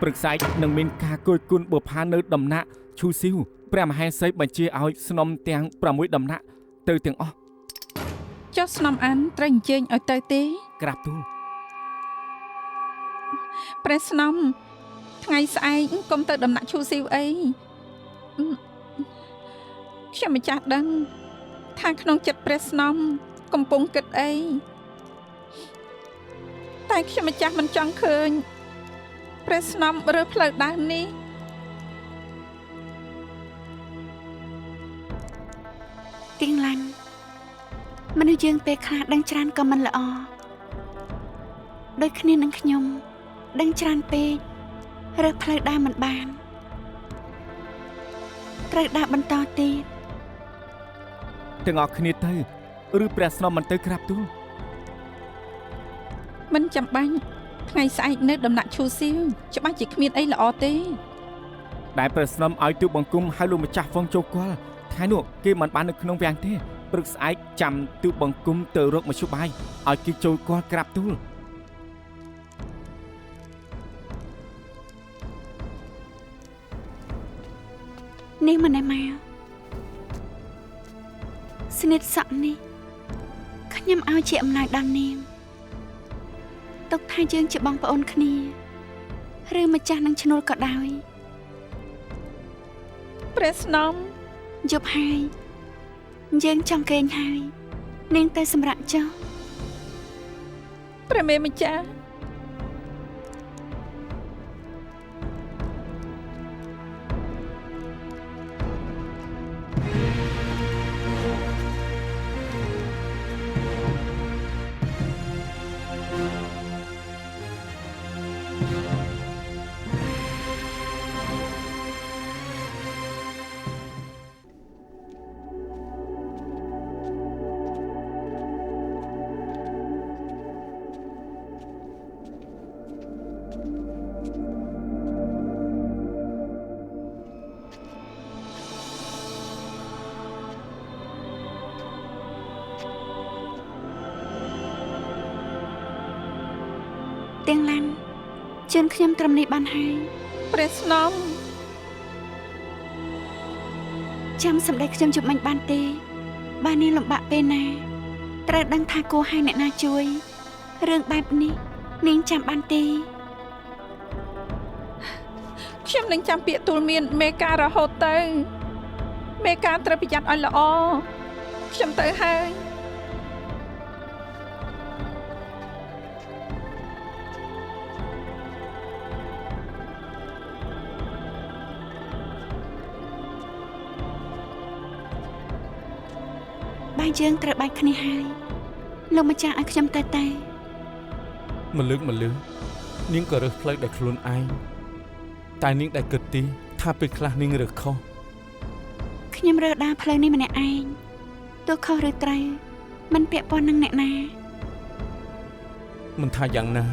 Speaker 6: ព្រឹកស្អែកនឹងមានការគយគន់បុប្ផានៅដំណាក់ឈូស៊ីវព្រះមហេសីបញ្ជាឲ្យស្នំទាំង6ដំណាក់ទៅទាំងអស់
Speaker 1: ចុះស្នំអានត្រូវអញ្ជើញឲ្យទៅទេ
Speaker 6: ក្រាបទូល
Speaker 1: ព្រះស្នំថ្ងៃស្អែកកុំទៅដំណាក់ឈូស៊ីវអីខ្ញុំម្ចាស់ដឹងថាក្នុងចិត្តព្រះស្នំកំពុងគិតអីតែខ្ញុំម្ចាស់មិនចង់ឃើញព្រះស្នំរើផ្លូវដើមនេះ
Speaker 2: ទៀងឡាញ់មនុស្សយើងពេលខ្លះដឹងច្រើនក៏មិនល្អដូចគ្នានឹងខ្ញុំដឹងច្រើនពេករើផ្លូវដើមមិនបានត្រូវដើរបន្តទៀត
Speaker 6: ទាំងអស់គ្នាទៅឬព្រះស្នំមិនទៅក្រាបទូល
Speaker 1: មិនចាំបាច់ថ្ងៃស្អែកនៅដំណាក់ឈូស៊ីវច្បាស់ជាគ្មានអីល្អទេ
Speaker 6: ដែលព្រះស្នំឲ្យទូបង្គំឲ្យលោកម្ចាស់ហ្វងចូលគាល់ថ្ងៃនោះគេមិនបាននៅក្នុងវាំងទេព្រឹកស្អែកចាំទូបង្គំទៅរកមជ្ឈបាយឲ្យគេចូលគាល់ក្រាបទូល
Speaker 2: នាងមិនឯមកស្និទ្ធសក់នេះខ្ញុំឲ្យជាអំណាចដល់នាងទុកថាយើងជាបងប្អូនគ្នាឬម្ចាស់នឹងឈ្នួលក៏ដោយ
Speaker 1: ព្រះស្នំ
Speaker 2: យប់ហើយយើងចង់គេងហើយនាងទៅសម្រាប់ចុះ
Speaker 1: ព្រះមេម្ចាស់
Speaker 2: ទៀងឡាន់ជឿនខ្ញុំត្រឹមនេះបានហើយ
Speaker 1: ព្រះស្នំ
Speaker 2: ចាំសម្ដីខ្ញុំជប់មិញបានទេបើនាងលំបាកពេលណាត្រូវដឹងថាគួរឲ្យអ្នកណាជួយរឿងបែបនេះនាងចាំបានទេ
Speaker 1: ខ្ញុំនឹងចាំពាក្យទូលមានមេការរហូតទៅមេការត្រូវប្រយ័ត្នឲ្យល្អខ្ញុំទៅហើយ
Speaker 2: បើយើងត្រូវបាច់គ្នាហើយលោកម្ចាស់ឲ្យខ្ញុំទៅ
Speaker 3: ម្លឹកនាងក៏រើសផ្លូវដោយខ្លួនឯងតែនាងដែលគិតទីថាពេលខ្លះនាងរើសខុស
Speaker 2: ខ្ញុំរើសដើរផ្លូវនេះម្នាក់ឯងទោះខុសឬត្រូវមិនពាក់ព័ន្ធនឹងអ្នកណា
Speaker 3: មិនថាយ៉ាងណា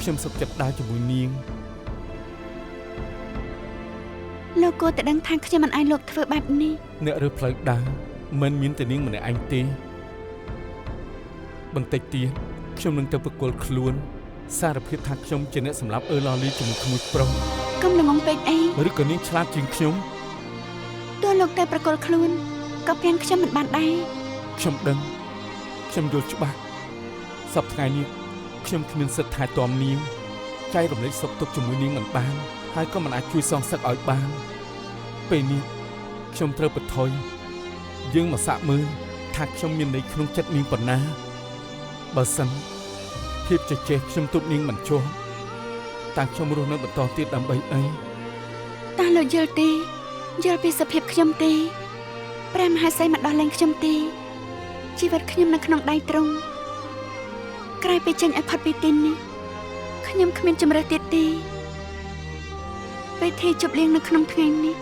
Speaker 3: ខ្ញុំសុខចិត្តដើរជាមួយនាង
Speaker 2: លោកគួរតែដឹងថាខ្ញុំមិនអាចលោកធ្វើបែបនេះ
Speaker 3: អ្នករើសផ្លូវដើរមិនមានតែនាងម្នាក់ឯងទេបន្តិចទៀតខ្ញុំនឹងទៅប្រគល់ខ្លួនសារភាពថាខ្ញុំជាអ្នកសម្លាប់អឺឡូលីជាមួយក្មួយប្រុស
Speaker 2: កុំល្ងងពេកអី
Speaker 3: ឬក៏នាងឆ្លាតជាងខ្ញុំ
Speaker 2: ទោះលោកតែប្រគល់ខ្លួនក៏ព្រានខ្ញុំមិនបានដែរ
Speaker 3: ខ្ញុំដឹងខ្ញុំយល់ច្បាស់សប្តាហ៍ថ្ងៃនេះខ្ញុំគ្មានសិទ្ធិថែទាំនាងចែករំលែកសុខទុក្ខជាមួយនាងមិនបានហើយក៏មិនអាចជួយសងសឹកឲ្យបានពេលនេះ ខ្ញុំត្រូវបន្ថយយើងមកសាកមើលថាខ្ញុំមានន័យក្នុងចិត្តនាងប៉ុណ្ណាបើសិនភាពជជែកខ្ញុំទប់នាងមិនជាប់តែខ្ញុំរស់នៅបន្តទៀតដើម្បីអី
Speaker 2: តាលោកយល់ទេយល់ពីសភាពខ្ញុំទេព្រះមហាសីមកដោះលែងខ្ញុំទេជីវិតខ្ញុំនៅក្នុងដៃទ្រង់ក្រោយពីចេញឲ្យផុតពីទីនេះខ្ញុំគ្មានជំរើសទៀតទេពេលទីជប់លៀងនៅក្នុងថ្ងៃនេះ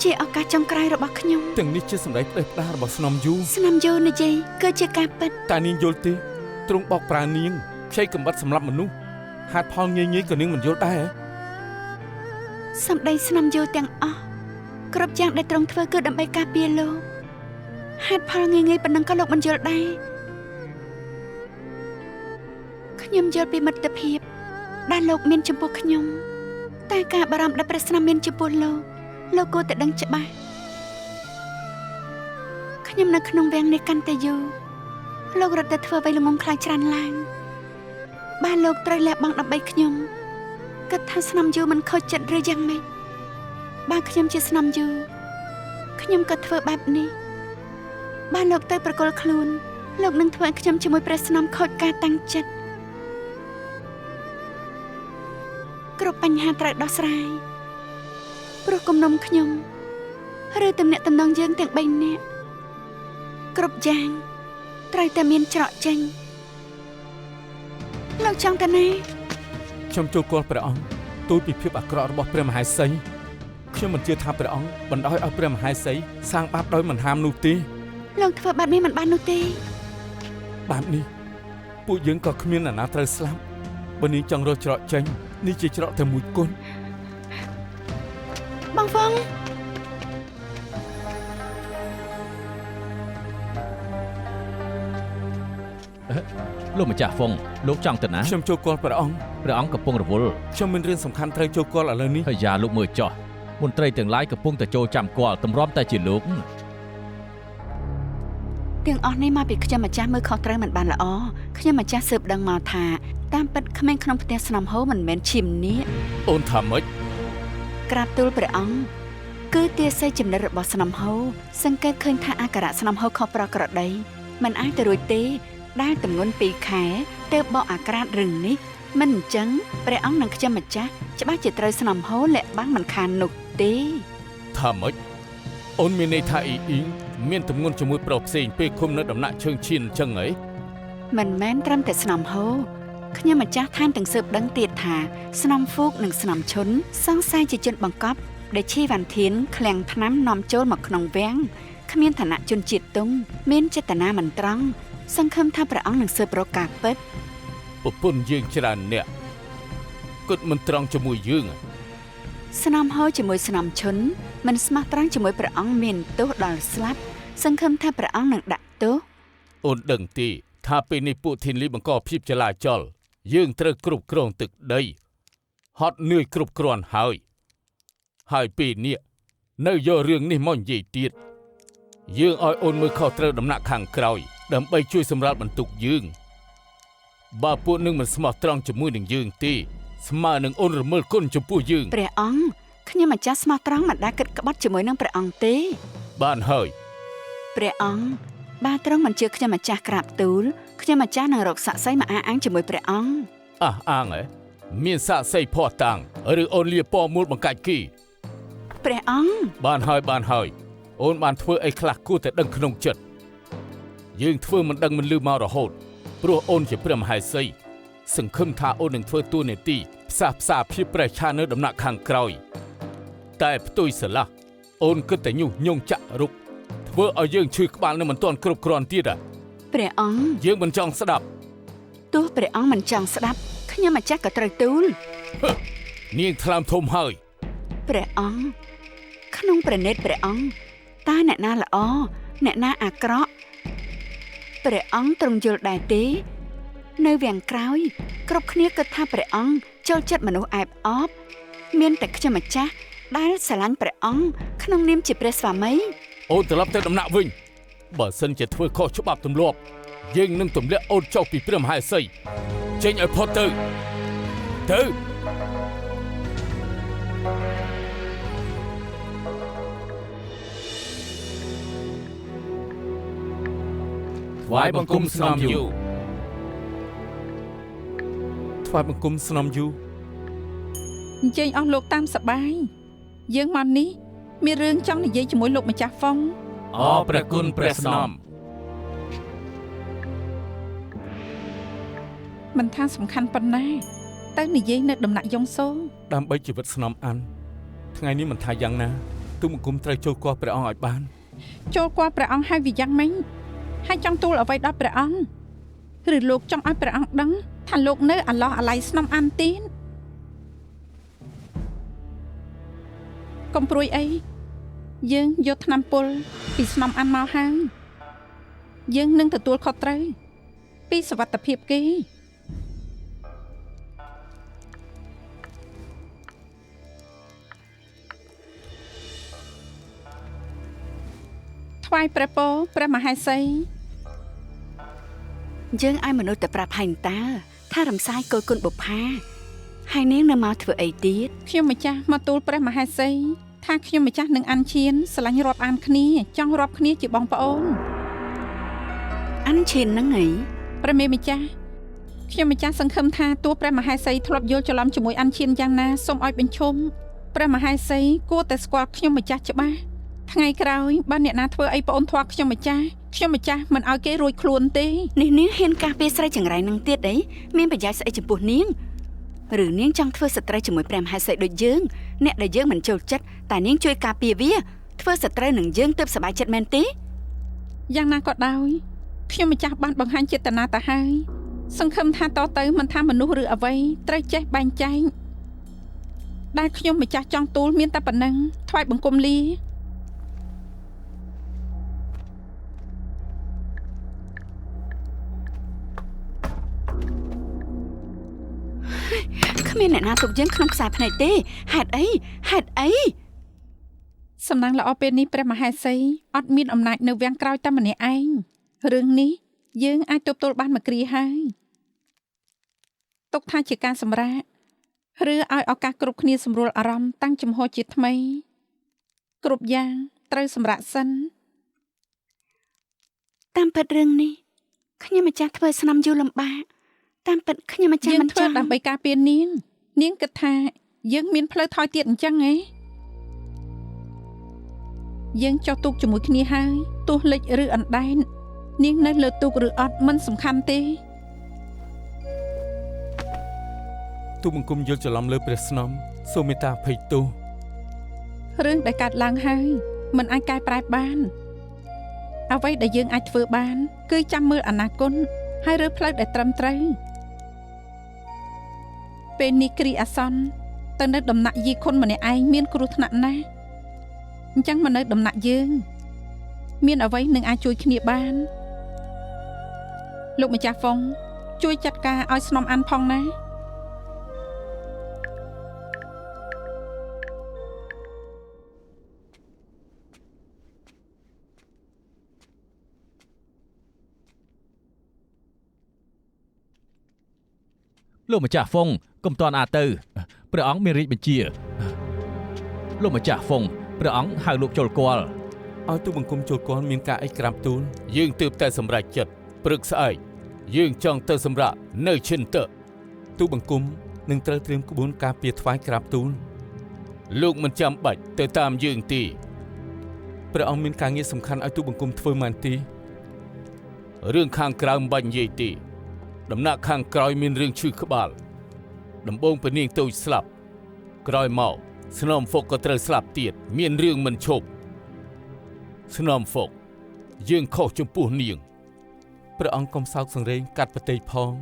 Speaker 2: ជាឱកាសចុងក្រោយរបស់ខ្ញុំ
Speaker 3: ទាំងនេះជាសម្ដីផ្ដេសផ្ដាសរបស់ស្នំយូ
Speaker 2: ស្នំយូនិយាយគឺជាការពិត
Speaker 3: តែនាងយល់ទេទ្រង់បោកប្រានាងខ្ចីកំបិតសម្រាប់មនុស្សហេតុផលងាយៗក៏នាងមិនយល់ដែរ
Speaker 2: សម្ដីស្នំយូទាំងអស់គ្រប់យ៉ាងដែលទ្រង់ធ្វើគឺដើម្បីការពារលោកហេតុផលងាយៗប៉ុណ្ណឹងក៏លោកមិនយល់ដែរខ្ញុំយល់ពីមិត្តភាពដែលលោកមានចំពោះខ្ញុំតែការបារម្ភដែលព្រះស្នំមានចំពោះលោកគួរតែដឹងច្បាស់ខ្ញុំនៅក្នុងវាំងនេះកាន់តែយូរលោករត់តែធ្វើអ្វីល្ងងខ្លាំងច្រើនឡើងបានលោកត្រូវលះបង់ដើម្បីខ្ញុំគិតថាស្នំយូមិនខូចចិត្តឬយ៉ាងម៉េចបើខ្ញុំជាស្នំយូខ្ញុំក៏ធ្វើបែបនេះបានលោកទៅប្រកល់ខ្លួនលោកនឹងធ្វើឲ្យខ្ញុំជាមួយព្រះស្នំខូចការតាំងចិត្តគ្រប់បញ្ហាត្រូវដោះស្រាយព្រោះគំនុំខ្ញុំឬទំនាក់ទំនងយើងទាំង3នាក់គ្រប់យ៉ាងត្រូវតែមានច្រកចេញលោកចង់ទៅណា
Speaker 3: ខ្ញុំចូលគាល់ព្រះអង្គទូលពីភាពអាក្រក់របស់ព្រះមហេសីខ្ញុំមិនជឿថាព្រះអង្គបណ្ដោយឲ្យព្រះមហេសីសាងបាបដោយមិនហាមនោះទេ
Speaker 2: លោកធ្វើបែបនេះមិនបាននោះទេ
Speaker 3: បែបនេះពួកយើងក៏គ្មានអ្នកណាត្រូវស្លាប់បើនាងចង់រកច្រកចេញនេះជាច្រកតែមួយគត់
Speaker 2: បងហ្វុង
Speaker 4: លោកម្ចាស់ហ្វុងលោកចង់ទៅណា
Speaker 3: ខ្ញុំចូលគាល់ព្រះអង្គ
Speaker 4: ព្រះអង្គកំពុងរវល់
Speaker 3: ខ្ញុំមានរឿងសំខាន់ត្រូវចូលគាល់ឥឡូវនេះ
Speaker 4: ហើយយ៉ាលោកមើលចោះមន្ត្រីទាំងឡាយកំពុងតែចូលចាំគាល់តម្រាំតែជាលោក
Speaker 2: ទាំងអស់នេះមកពីខ្ញុំម្ចាស់មើលខុសត្រូវមិនបានល្អខ្ញុំម្ចាស់ស៊ើបដឹងមកថាតាមពិតក្មេងក្នុងផ្ទះស្នំហូមិនមែនឈាមនេះ
Speaker 3: អូនថាម៉េច
Speaker 2: ក្រាបទូលព្រះអង្គគឺទាស័យចំណិតរបស់ស្នំហូសង្កេតឃើញថាអាការៈស្នំហូខុសប្រក្រតីមិនអាចទៅរួចទេដែលទម្ងន់2ខែទើបបកអាក្រាតរឿងនេះមិនអញ្ចឹងព្រះអង្គនិងខ្ញុំម្ចាស់ច្បាស់ជាត្រូវស្នំហូលាក់បាំងមិនខាននោះទេ
Speaker 3: ថាម៉េចអូនមានន័យថាអ៊ីងមានទម្ងន់ជាមួយប្រុសផ្សេងពេលឃុំនៅដំណាក់ឈើងឈៀនអញ្ចឹងហី
Speaker 2: មិនមែនត្រឹមតែស្នំហូខ្ញុំម្ចាស់ថែមទាំងស៊ើបដឹងទៀតថាស្នំហ្វូកនិងស្នំឈុនសង្ស័យជាជនបង្កប់ដែលឈីវ៉ាន់ធានឃ្លាំងថ្នាំនាំចូលមកក្នុងវាំងគ្មានឋានៈជនជាតិទង់មានចេតនាមិនត្រង់សង្ឃឹមថាព្រះអង្គនឹងស៊ើបរកការពិត
Speaker 3: ប្រពន្ធយើងច្រើនអ្នកគិតមិនត្រង់ជាមួយយើង
Speaker 2: ស្នំហូជាមួយស្នំឈុនមិនស្មោះត្រង់ជាមួយព្រះអង្គមានទោសដល់ស្លាប់សង្ឃឹមថាព្រះអង្គនឹងដាក់ទោស
Speaker 3: អូនដឹងទេថាពេលនេះពួកធានលីបង្កភាពចលាចលយើងត្រូវគ្រប់គ្រងទឹកដីហត់នឿយគ្រប់គ្រាន់ហើយពេលនេះនៅយករឿងនេះមកនិយាយទៀតយើងឲ្យអូនមើលខុសត្រូវដំណាក់ខាងក្រោយដើម្បីជួយសម្រាលបន្ទុកយើងបើពួកនឹងមិនស្មោះត្រង់ជាមួយនឹងយើងទេស្មើនឹងអូនរមើលគុណចំពោះយើង
Speaker 2: ព្រះអង្គខ្ញុំម្ចាស់ស្មោះត្រង់មិនដែលគិតក្បត់ជាមួយនឹងព្រះអង្គទេ
Speaker 3: បានហើយ
Speaker 2: ព្រះអង្គបើទ្រង់មិនជឿខ្ញុំម្ចាស់ក្រាបទូលខ្ញុំម្ចាស់នឹងរកសាក្សីមកអះអាងជាមួយព្រះអង្គ
Speaker 3: អះអាងហ៎មានសាក្សីភ័ស្តុតាងឬអូនលាពណ៌មូលបង្កាច់គី
Speaker 2: ព្រះអង្គ
Speaker 3: បានហើយអូនបានធ្វើអីខ្លះគួរតែដឹងក្នុងចិត្តយើងធ្វើមិនដឹងមិនលឺមករហូតព្រោះអូនជាព្រះមហេសីសង្ឃឹមថាអូននឹងធ្វើតួនាទីផ្សះផ្សាភាពប្រេះឆានៅដំណាក់ខាងក្រោយតែផ្ទុយស្រឡះអូនគិតតែញុះញង់ចាក់រុកធ្វើឲ្យយើងឈឺក្បាលនៅមិនទាន់គ្រប់គ្រាន់ទៀត
Speaker 2: ព្រះអង្គ
Speaker 3: យើងមិនចង់ស្ដាប់
Speaker 2: ទោះព្រះអង្គមិនចង់ស្ដាប់ខ្ញុំម្ចាស់ក៏ត្រូវទូល
Speaker 3: នាងថ្លើមធំហើយ
Speaker 2: ព្រះអង្គក្នុងព្រះនេតព្រះអង្គតើអ្នកណាល្អអ្នកណាអាក្រក់ព្រះអង្គទ្រង់យល់ដែរទេនៅវាំងក្រោយគ្រប់គ្នាគិតថាព្រះអង្គចូលចិត្តមនុស្សអែបអបមានតែខ្ញុំម្ចាស់ដែលស្រឡាញ់ព្រះអង្គក្នុងនាមជាព្រះស្វាមី
Speaker 3: អូនត្រឡប់ទៅដំណាក់វិញបើសិនជាធ្វើខុសច្បាប់ទម្លាប់យើងនឹងទម្លាក់អូនចុះពីព្រះមហេសីចេញឲ្យផុតទៅ
Speaker 2: ព
Speaker 3: ថ្វាយបង្គំស្នំយូថ្វាយបង្គំស្នំយូ
Speaker 1: អញ្ជើញអស់លោកតាមសប្បាយយើងមកនេះមានរឿងចង់និយាយជាមួយលោកម្ចាស់ហ្វុង
Speaker 3: អរព្រះគុណព្រះស្នំ
Speaker 1: មិនថាសំខាន់ប៉ុណ្ណាទៅនិយាយនៅដំណាក់យ៉ុងសូ
Speaker 3: ដើម្បីជីវិតស្នំអានថ្ងៃនេះមិនថាយ៉ាងណាទូលបង្គំត្រូវចូលគាល់ព្រះអង្គឲ្យបាន
Speaker 1: ចូលគាល់ព្រះអង្គហើយវាយ៉ាងម៉េចហើយចង់ទូលអ្វីដល់ព្រះអង្គឬលោកចង់ឲ្យព្រះអង្គដឹងថាលោកនៅអាឡោះអាឡៃស្នំអានទៀតកុំព្រួយអីយើងយកថ្នាំពុលពីស្នំអានមកហើយយើងនឹងទទួលខុសត្រូវពីសុវត្ថិភាពគេថ្វាយព្រះពរព្រះមហេសី
Speaker 2: យើងឲ្យមនុស្សទៅប្រាប់ហែងតាថារំសាយកូនគុណបុប្ផាហើយនាងនៅមកធ្វើអីទៀត
Speaker 1: ខ្ញុំម្ចាស់មកទូលព្រះមហេសីថាខ្ញុំម្ចាស់នឹងអានឈៀនស្រឡាញ់រាប់អានគ្នាចង់រាប់គ្នាជាបងប្អូន
Speaker 2: អានឈិនហ្នឹងអី
Speaker 1: ព្រះមេម្ចាស់ខ្ញុំម្ចាស់សង្ឃឹមថាតួព្រះមហេសីធ្លាប់យល់ច្រឡំជាមួយអានឈៀនយ៉ាងណាសូមឲ្យបញ្ឈប់ព្រះមហេសីគួរតែស្គាល់ខ្ញុំម្ចាស់ច្បាស់ថ្ងៃក្រោយបើអ្នកណាធ្វើអីប្អូនធွာខ្ញុំម្ចាស់មិនឲ្យគេរួចខ្លួនទេ
Speaker 2: នេះនាងហ៊ានការពារស្រីចង្រៃនឹងទៀតអីមានប្រយោជន៍ស្អីចំពោះនាងឬនាងចង់ធ្វើសត្រូវជាមួយព្រះមហេសីដូចយើងអ្នកដែលយើងមិនចូលចិត្តតែនាងជួយការពារវាធ្វើសត្រូវនឹងយើងទើបសប្បាយចិត្តមែនទេ
Speaker 1: យ៉ាងណាក៏ដោយខ្ញុំម្ចាស់បានបង្ហាញចេតនាទៅហើយសង្ឃឹមថាតទៅមិនថាមនុស្សឬអ្វីត្រូវចេះបែងចែកដែលខ្ញុំម្ចាស់ចង់ទូលមានតែប៉ុណ្ណឹងថ្វាយបង្គំលា
Speaker 2: គ្មានអ្នកណាទុកយើងក្នុងខ្សែភ្នែកទេហេតុអី
Speaker 1: សំណាងល្អពេលនេះព្រះមហេសីអត់មានអំណាចនៅវាំងក្រោយតែម្នាក់ឯងរឿងនេះយើងអាចទប់ទល់បានមួយគ្រាហើយទុកថាជាការសម្រាកឬឲ្យឱកាសគ្រប់គ្នាសម្រួលអារម្មណ៍តាំងចំហជាថ្មីគ្រប់យ៉ាងត្រូវសម្រាកសិន
Speaker 2: តាមពិតរឿងនេះខ្ញុំម្ចាស់ធ្វើស្នំយូរលំបាកតាមពិតខ្ញុំម្ចាស់មិនចង់
Speaker 1: ដើម្បីការពារនាងគិតថាយើងមានផ្លូវថយទៀតអញ្ចឹងហ៎យើងចុះទូកជាមួយគ្នាហើយទោះលិចឬអណ្ដែតនាងនៅលើទូកឬអត់មិនសំខាន់ទេ
Speaker 3: ទូលបង្គំយល់ច្រឡំលើព្រះស្នំសូមមេត្តាអភ័យទោស
Speaker 1: រឿងដែលកើតឡើងហើយមិនអាចកែប្រែបានអ្វីដែលយើងអាចធ្វើបានគឺចាំមើលអនាគតហើយរើផ្លូវដែលត្រឹមត្រូវពេលនេះគ្រាអាសន្នទៅនៅដំណាក់យីខុនម្នាក់ឯងមានគ្រោះថ្នាក់ណាស់អញ្ចឹងមកនៅដំណាក់យើងមានអ្វីនឹងអាចជួយគ្នាបានលោកម្ចាស់ហ្វុងជួយចាត់ការឲ្យស្នំអានផងណា
Speaker 4: លោកម្ចាស់ហ្វុងកុំតន់អាទៅព្រះអង្គមានរាជបញ្ជាលោកម្ចាស់ហ្វុងព្រះអង្គហៅលោកចូលគាល់
Speaker 3: ឲ្យទូលបង្គំចូលគាល់មានការអីក្រាបទូលយើងទើបតែសម្រេចចិត្តព្រឹកស្អែកយើងចង់ទៅសម្រាកនៅឈិនតើទូលបង្គំនឹងត្រូវត្រៀមក្បួនការពារថ្វាយក្រាបទូលលោកមិនចាំបាច់ទៅតាមយើងទេព្រះអង្គមានការងារសំខាន់ឲ្យទូលបង្គំធ្វើមែនទេរឿងខាងក្រៅមិនបាច់និយាយទេដំណាក់ខាងក្រោយមានរឿងឈឺក្បាលដំបងពនាងតូចស្លាប់ក្រោយមកស្នំហ្វុកក៏ត្រូវស្លាប់ទៀតមានរឿងមិនឈប់ស្នំហ្វុកយើងខុសចំពោះនាងព្រះអង្គកុំសោកសង្រេងកាត់ប្រតិយផង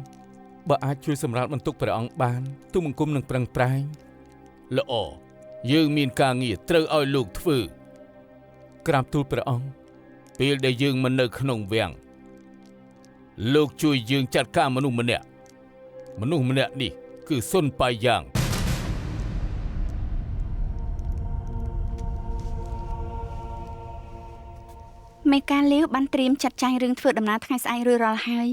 Speaker 3: បើអាចជួយសម្រាលបន្ទុកព្រះអង្គបានទូលបង្គំនឹងប្រឹងប្រែងល្អយើងមានការងារត្រូវឲ្យលោកធ្វើក្រាបទូលព្រះអង្គពេលដែលយើងមិននៅក្នុងវាំងលោកជួយយើងចាត់ការមនុស្សម្នាក់នេះគឺសុនប៉ៃយ៉ាង
Speaker 2: មេការលាវបានត្រៀមចាត់ចែងរឿងធ្វើដំណើរថ្ងៃស្អែករួចរាល់ហើយ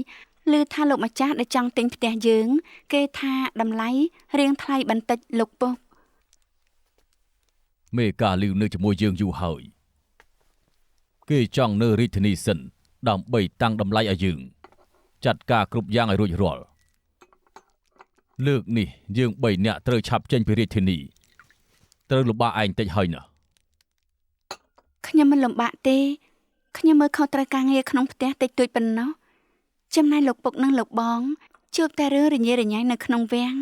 Speaker 2: ឮថាលោកម្ចាស់ដែលចង់ទិញផ្ទះយើងគេថាតម្លៃរៀងថ្លៃបន្តិចលោកពុក
Speaker 4: មេការលីវនៅជាមួយយើងយូរហើយគេចង់នៅរាជធានីសិន ដើម្បីតាំងតម្លៃឲ្យយើងចាត់ការគ្រប់យ៉ាងឲ្យរួចរាល់លើកនេះយើង3នាក់ត្រូវឆាប់ចេញពីរាជធានីត្រូវលំបាកឯងតិចហើយណា
Speaker 2: ខ្ញុំមិនលំបាកទេខ្ញុំមើលខុសត្រូវការងារក្នុងផ្ទះតិចតួចប៉ុណ្ណោះចំណែកលោកពុកនិងលោកបងជួបតែរឿងរញ៉េរញ៉ៃនៅក្នុងវាំង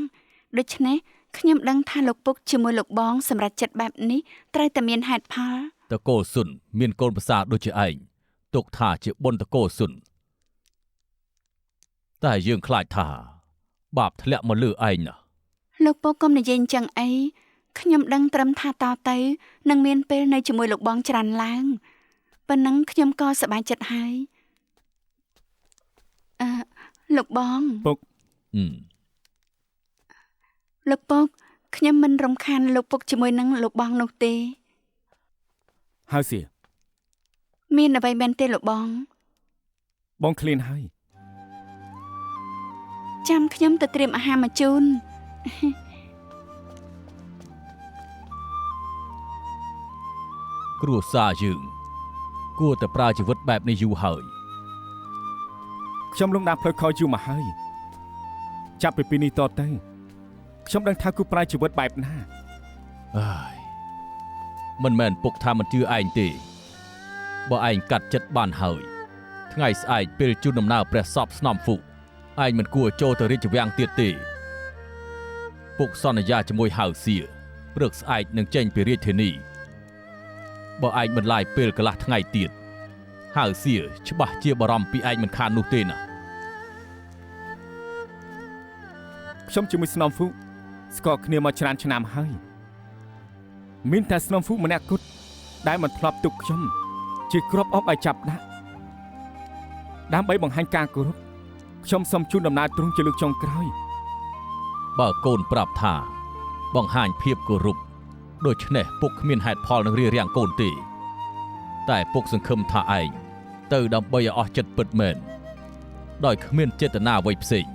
Speaker 2: ដូច្នេះខ្ញុំដឹងថាលោកពុកជាមួយលោកបងសម្រាប់ចិត្តបែបនេះត្រូវតែមានហេតុផល
Speaker 4: តកូលស៊ុនមានកូនប្រសាដូចជាឯងទុកថាជាបុណ្យតកូលស៊ុនតែយើងខ្លាចថាបាបធ្លាក់មកលើឯងណា
Speaker 2: លោកពុកកុំនិយាយអញ្ចឹងអីខ្ញុំដឹងត្រឹមថាតទៅនឹងមានពេលនៅជាមួយលោកបងច្រើនឡើងប៉ុណ្ណឹងខ្ញុំក៏សប្បាយចិត្តហើយលោកបង
Speaker 6: ពុក
Speaker 2: លោកពុកខ្ញុំមិនរំខានលោកពុកជាមួយនឹងលោកបងនោះទេ
Speaker 6: ហើយសៀ
Speaker 2: មានអ្វីមែនទេលោកបង
Speaker 6: បងឃ្លានហើយ
Speaker 2: ចាំខ្ញុំទៅត្រៀមអាហារមកជូន
Speaker 4: គ្រួសារយើងគួរតែប្រើជីវិតបែបនេះយូរហើយ
Speaker 6: ខ្ញុំលំដាប់ផ្លូវខយូរមកហើយចាប់ពីពេលនេះតទៅខ្ញុំដឹងថាគូប្រើជីវិតបែបណា
Speaker 4: អើយមិនមែនពុកថាមិនជឿឯងទេបើឯងកាត់ចិត្តបានហើយថ្ងៃស្អែកពេលជូនដំណើរព្រះសពស្នំហ្វុកឯងមិនគួរចូលទៅរាជវាំងទៀតទេពុកសន្យាជាមួយហៅសៀព្រឹកស្អែកនឹងចេញពីរាជធានីបើឯងបន្លាយពេលកន្លះថ្ងៃទៀតហៅសៀច្បាស់ជាបារម្ភពីឯងមិនខាននោះទេណា
Speaker 6: ខ្ញុំជាមួយស្នំហ្វុកស្គាល់គ្នាមកច្រើនឆ្នាំហើយមានតែស្នំហ្វុកម្នាក់គត់ដែលមិនធ្លាប់ទុកខ្ញុំជាគ្រាប់អប់ឲ្យចាប់ដាក់ដើម្បីបង្ហាញការគោរពខ្ញុំសូមជូនដំណើរទ្រង់ជាលើកចុងក្រោយ
Speaker 4: បើកូនប្រាប់ថាបង្ហាញភាពគោរពដូច្នេះពុកគ្មានហេតុផលនឹងរារាំងកូនទេតែពុកសង្ឃឹមថាឯងទៅដើម្បីឲ្យអស់ចិត្តពិតមែនដោយគ្មានចេតនាអ្វីផ្សេង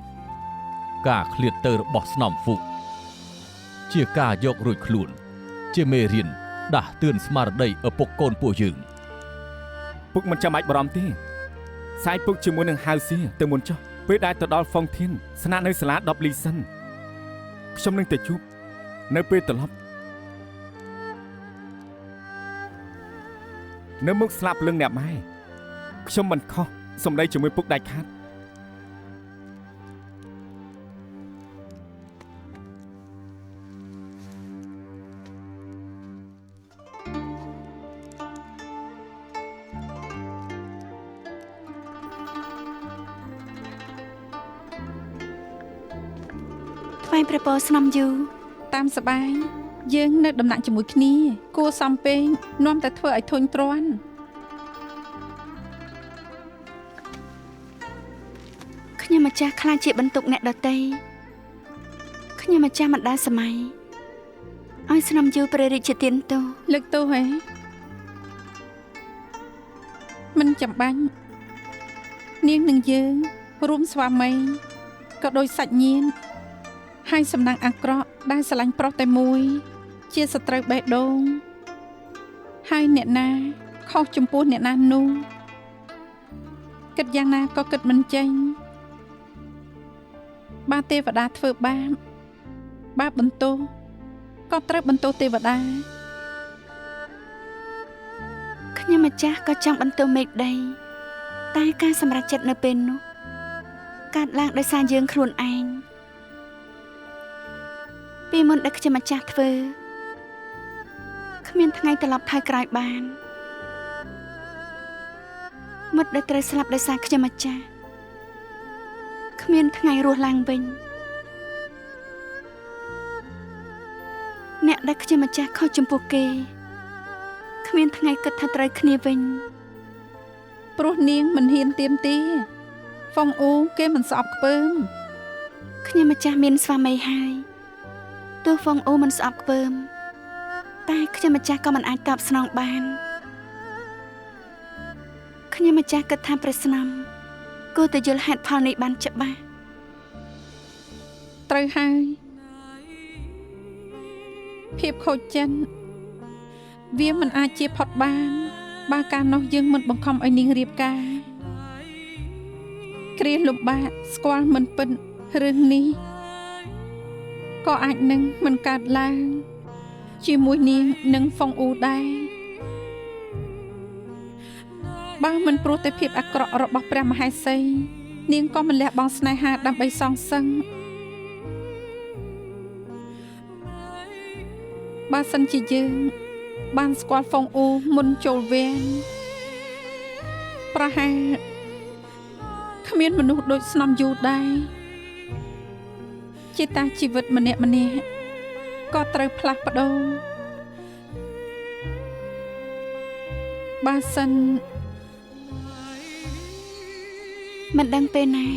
Speaker 4: ការឃ្លាតទៅរបស់ស្នំហ្វុកជាការយករួចខ្លួនជាមេរៀនដាស់តឿនស្មារតីឪពុកកូនពួកយើង
Speaker 6: ពុកមិនចាំបាច់បារម្ភទេសាយពុកជាមួយនឹងហៅសៀទៅមុនចុះពេលដែលទៅដល់ហ្វុងធានស្នាក់នៅសាលា10លីសិនខ្ញុំនឹងទៅជួបនៅពេលត្រឡប់នៅមុខស្លាប់លឹងអ្នកម៉ែខ្ញុំមិនខុសសម្ដីជាមួយពុកដាច់ខាត
Speaker 2: ថ្វាយព្រះពរស្នំយូ
Speaker 1: តាមសបាយយើងនៅដំណាក់ជាមួយគ្នាគួរសំពេងនាំតែធ្វើឲ្យធុញទ្រាន់
Speaker 2: ខ្ញុំម្ចាស់ខ្លាចជាបន្ទុកអ្នកដទៃខ្ញុំម្ចាស់មិនដាល់សម័យឲ្យស្នំយូព្រះរាជទានទោស
Speaker 1: លើកទោសហេមិនចាំបាញ់នាងនឹងយើងរួមស្វាមីក៏ដូចសាច់ញាតិហើយសំណាងអាក្រក់ដែលស្រឡាញ់ប្រុសតែមួយជាសត្រូវបេះដូងហើយអ្នកណាខុសចំពោះអ្នកណានោះគិតយ៉ាងណាក៏គិតមិនចេញបើទេវតាធ្វើបាបបន្ទោសក៏ត្រូវបន្ទោសទេវតា
Speaker 2: ខ្ញុំម្ចាស់ក៏ចង់បន្ទោសមេឃដីតែការសម្រេចចិត្តនៅពេលនោះកើតឡើងដោយសារយើងខ្លួនឯងពេលមុនដែលខ្ញុំម្ចាស់ធ្វើគ្មានថ្ងៃត្រឡប់ថយក្រោយបានមិត្តដែលត្រូវស្លាប់ដោយសារខ្ញុំម្ចាស់គ្មានថ្ងៃរស់ឡើងវិញអ្នកដែលខ្ញុំម្ចាស់ខុសចំពោះគេគ្មានថ្ងៃគិតថាត្រូវគ្នាវិញ
Speaker 1: ព្រោះនាងមិនហ៊ានទៀមទាហ្វុងអ៊ូគេមិនស្អប់ខ្ពើម
Speaker 2: ខ្ញុំម្ចាស់មានស្វាមីហើយទោះហ្វុងអ៊ូមិនស្អប់ខ្ពើមតែខ្ញុំម្ចាស់ក៏មិនអាចតបស្នងបានខ្ញុំម្ចាស់គិតថាព្រះស្នំគួរតែយល់ហេតុផលនេះបានច្បាស់
Speaker 1: ត្រូវហើយភាពខូចចិត្តវាមិនអាចជាផុតបានបើកាលនោះយើងមិនបង្ខំឲ្យនាងរៀបការ គ្រាលំបាកស្គាល់មិនពិតរឿងនេះក៏អាចនឹងមិនកើតឡើងជាមួយនាងនិងហ្វុងអ៊ូដែរបើមិនព្រោះតែភាពអាក្រក់របស់ព្រះមហេសីនាងក៏មិនលះបង់ស្នេហាដើម្បីសងសឹងបើសិនជាយើងបានស្គាល់ហ្វុងអ៊ូមុនចូលវាំងប្រហែលគ្មានមនុស្សដូចស្នំយូដែរជាតាជីវិតម្នាក់ក៏ត្រូវផ្លាស់ប្ដូរបើសិន
Speaker 2: មិនដឹងពេលណា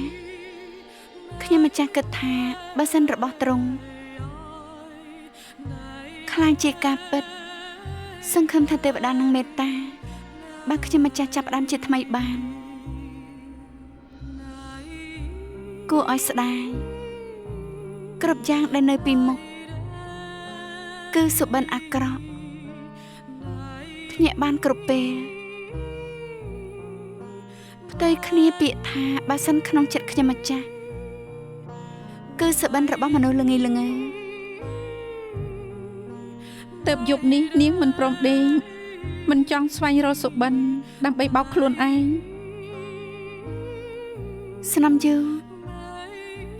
Speaker 2: ខ្ញុំម្ចាស់គិតថាបើសិនរបស់ទ្រង់ខ្លាចជាការពិតសង្ឃឹមថាទេវតានឹងមេត្តាបើខ្ញុំម្ចាស់ចាប់ផ្ដើមជាថ្មីបានគួរឲ្យស្ដាយគ្រប់យ៉ាងដែលនៅពីមុខគឺសុបិនអាក្រក់ភ្ញាក់បានគ្រប់ពេលផ្ទុយគ្នាពាក្យថាបើសិនក្នុងចិត្តខ្ញុំម្ចាស់គឺសុបិនរបស់មនុស្សល្ងីល្ងើ
Speaker 1: ទៅយប់នេះនាងមិនព្រមដេញមិនចង់ស្វែងរកសុបិនដើម្បីបោកខ្លួនឯង
Speaker 2: ស្នំយូ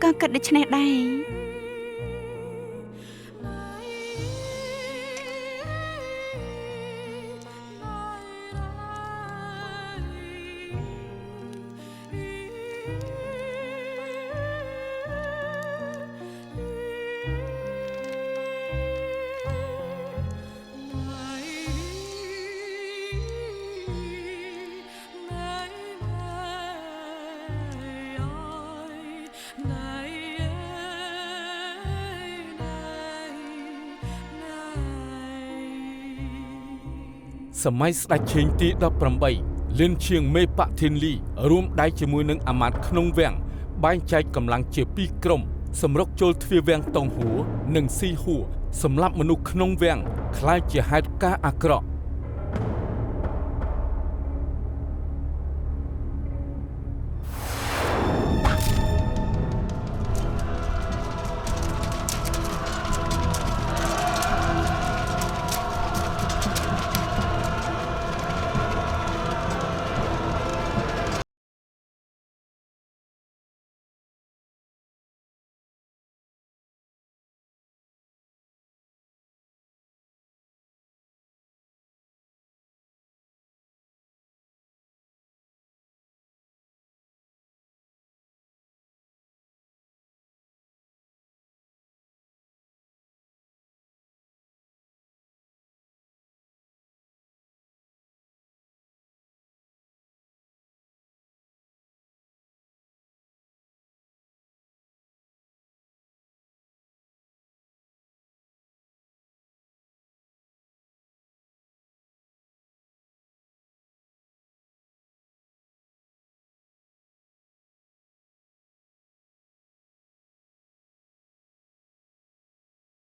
Speaker 2: ក៏គិតដូច្នេះដែរ
Speaker 3: សម័យស្ដេចឈេងទី18លឿនឈៀងមេប៉ាធីនលីរួមដៃជាមួយនឹងអាម៉ាត់ក្នុងវាំងបែងចែកកម្លាំងជា2ក្រុមសម្រុកចូលទ្វារវាំងតុងហួរនិងស៊ីហួរសម្រាប់មនុស្សក្នុងវាំងខ្លាចជាហេតុការណ៍អាក្រក់